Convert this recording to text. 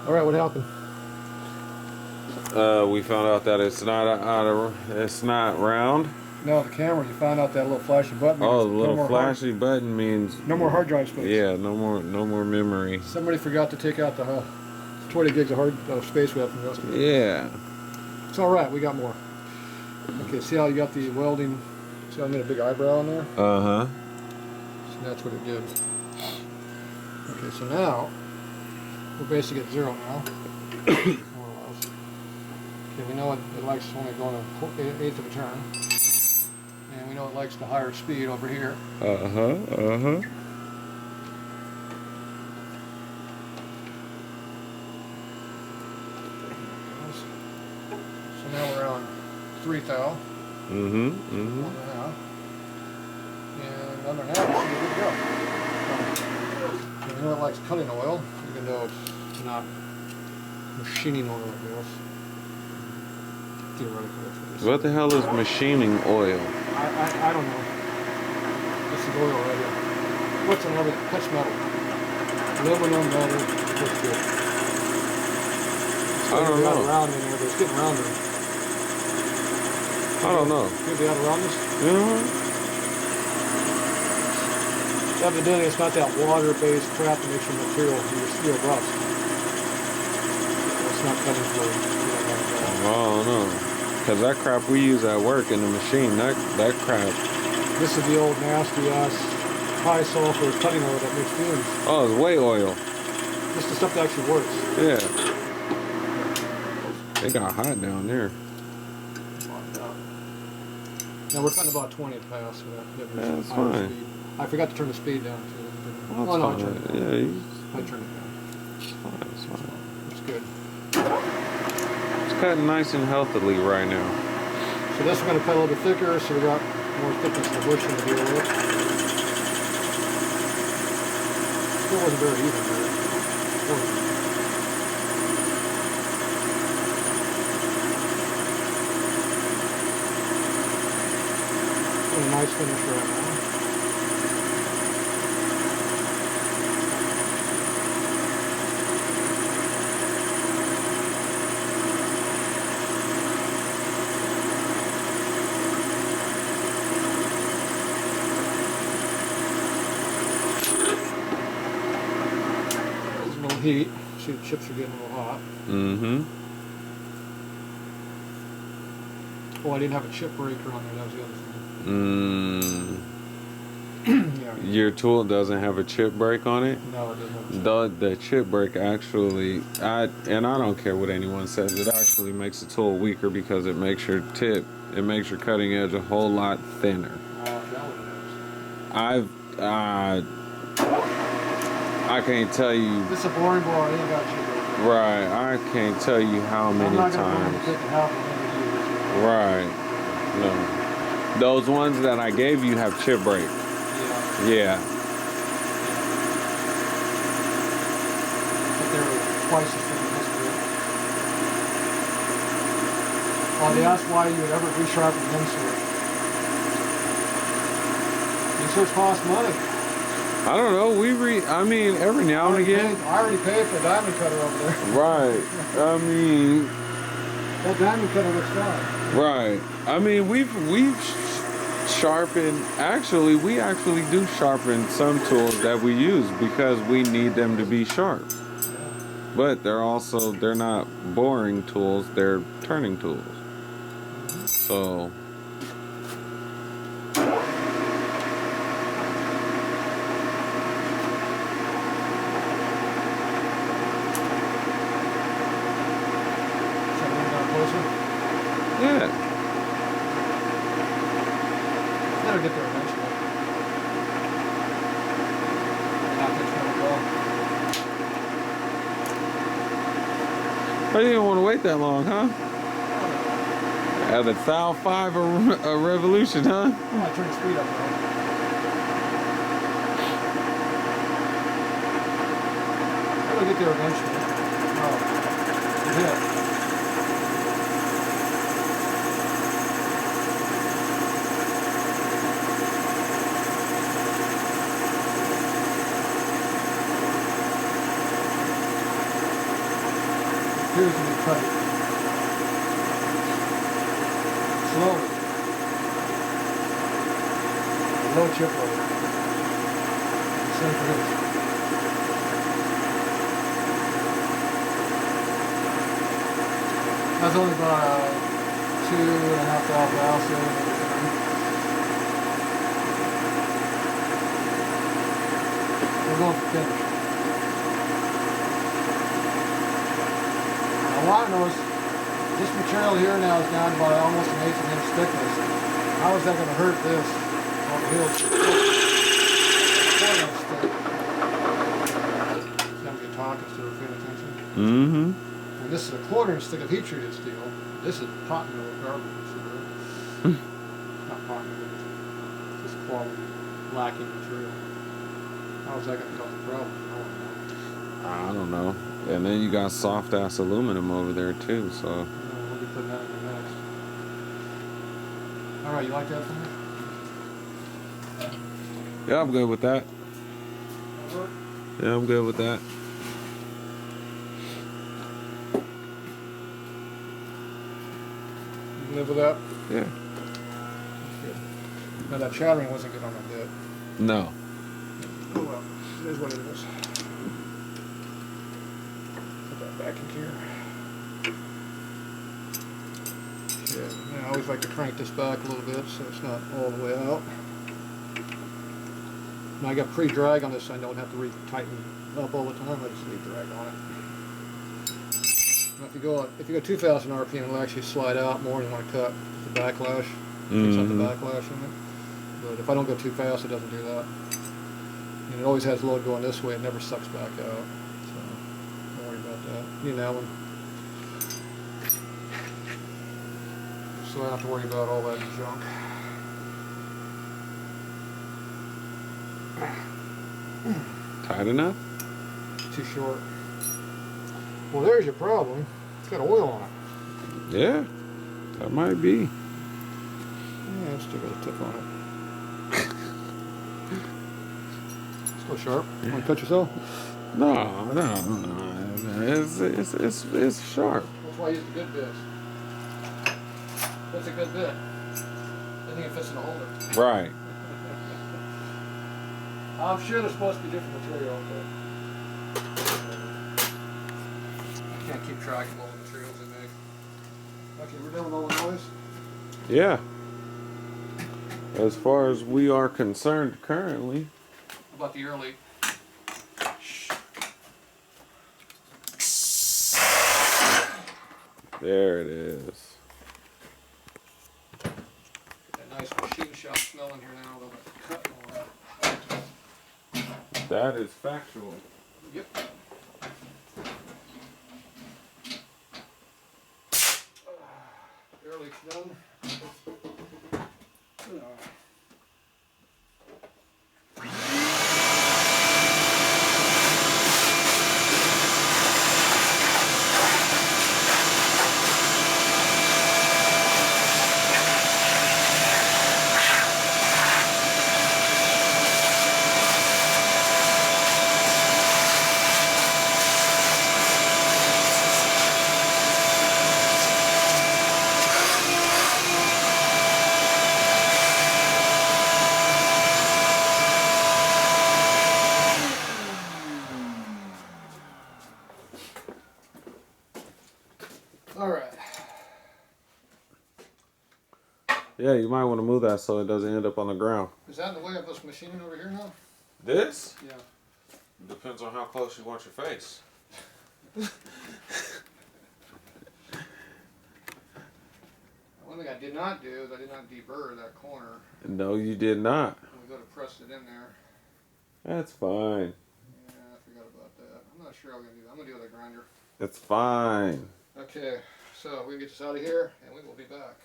All right, what happened? We found out that it's not round. No, the camera. You found out that little flashing button. Oh, the little flashy button means no more hard drive space. Yeah, no more memory. Somebody forgot to take out the 20 gigs of hard space we have from yesterday. Yeah. It's all right. We got more. Okay, see how you got the welding? See how I made a big eyebrow on there? Uh-huh. So that's what it did. Okay, so now we're basically at 0 now. More or less. Okay, we know it likes only going an eighth of a turn. And we know it likes the higher speed over here. Uh-huh. So now we're on 3 thou. Mm-hmm. 1.5. And other than that, we should be good to go. So we know it likes cutting oil, even though it's not machining oil, I guess. Theoretically. What the hell is machining oil? I don't know. This is oil right here. What's another? Cuts metal. Aluminum, metal, looks good. I don't know. Round in there, but it's getting rounder. I don't know. Could be out of roundness? Yeah. Evidently, it's not that water-based crap that makes your material, your steel rust. It's not cutting for I don't know. Because that crap we use at work in the machine, that crap. This is the old nasty ass high sulfur cutting oil that makes fumes. Oh, it's whey oil. This is the stuff that actually works. Yeah. They got hot down there. Now we're cutting about 20 past, so that's fine. Speed. I forgot to turn the speed down too. Well, no, I turned it down. Yeah, I turned it down. It's fine. It's good. It's cutting nice and healthily right now. So this we're going to cut a little bit thicker, so we got more thickness in the bushing to deal with. Still wasn't very even there. A nice finish right now. There's a little heat. See the chips are getting a little hot. Mm-hmm. Oh, I didn't have a chip breaker on there. That was the other thing. Yeah. Your tool doesn't have a chip break on it? No, it doesn't have the chip break actually, I don't care what anyone says, it actually makes the tool weaker because it makes your cutting edge a whole lot thinner. I can't tell you. This is a boring board. I ain't got chip breaker. Right, I can't tell you how many times. Right. No. Those ones that I gave you have chip break. Yeah. But they're twice as thick as this group. Well, they asked why you would ever resharpen an insert. Inserts cost money. I don't know. I mean, every now and again. I already paid for a diamond cutter over there. Right. I mean. That diamond cutter looks fine. Right. I mean, we've sharpened. Actually, we actually do sharpen some tools that we use because we need them to be sharp. Yeah. But they're not boring tools. They're turning tools. So. Yeah. That'll get there eventually. But you didn't want to wait that long, huh? At the Thou 5 a revolution, huh? I turned the speed up now. That'll get there eventually. Oh. Yeah. screws can be tight. Slowly. Low chip load. Same for this. That's only about 2.5 valve valve so we're going for finish. Now what I noticed, this material here now is down by almost an 1/8 inch thickness. How is that going to hurt this on the heel? Somebody talking instead of paying attention. Mm-hmm. And this is a 1/4 inch thick of heat treated steel. This is pot mill garbage. Not pot mill, it's just quality lacking material. How is that going to cause a problem? I don't know. I don't know. And then you got soft ass aluminum over there too, so. We'll be putting that in the next. Alright, you like that for me? Yeah, I'm good with that. That work? Yeah, I'm good with that. You can live with that? Yeah. Good. Now that chattering wasn't good on my bit. No. Oh well, it is what it is. Put that back in here. Okay, now I always like to crank this back a little bit so it's not all the way out. Now I got pre-drag on this so I don't have to re-tighten up all the time, I just leave drag on it. Now if you go 2,000 RPM, it'll actually slide out more and you want to cut the backlash. Fix out the backlash in it. But if I don't go too fast, it doesn't do that. And it always has load going this way, it never sucks back out. So don't worry about that. You need an Allen. So I don't have to worry about all that junk. Tight enough? Too short. Well, there's your problem. It's got oil on it. Yeah. That might be. Yeah, it's still got a tip on it. Still sharp. You want to cut yourself? No. It's sharp. That's why I use the good bits. That's a good bit. I think it fits in a holder. Right. I'm sure there's supposed to be different material, but I can't keep track of all the materials they make. Okay, we're done with all the noise? Yeah. As far as we are concerned currently. How about the early? There it is. That nice machine shop smell in here now, though. Cut more. That is factual. Yep. Early's done. Alright. Yeah, you might want to move that so it doesn't end up on the ground. Is that in the way of this machining over here now? This? Yeah. Depends on how close you want your face. One thing I did not do is I did not deburr that corner. No, you did not. When we go to press it in there. That's fine. Yeah, I forgot about that. I'm not sure I'm going to do that. I'm going to do it with a grinder. It's fine. Okay, so we can get this out of here and we will be back.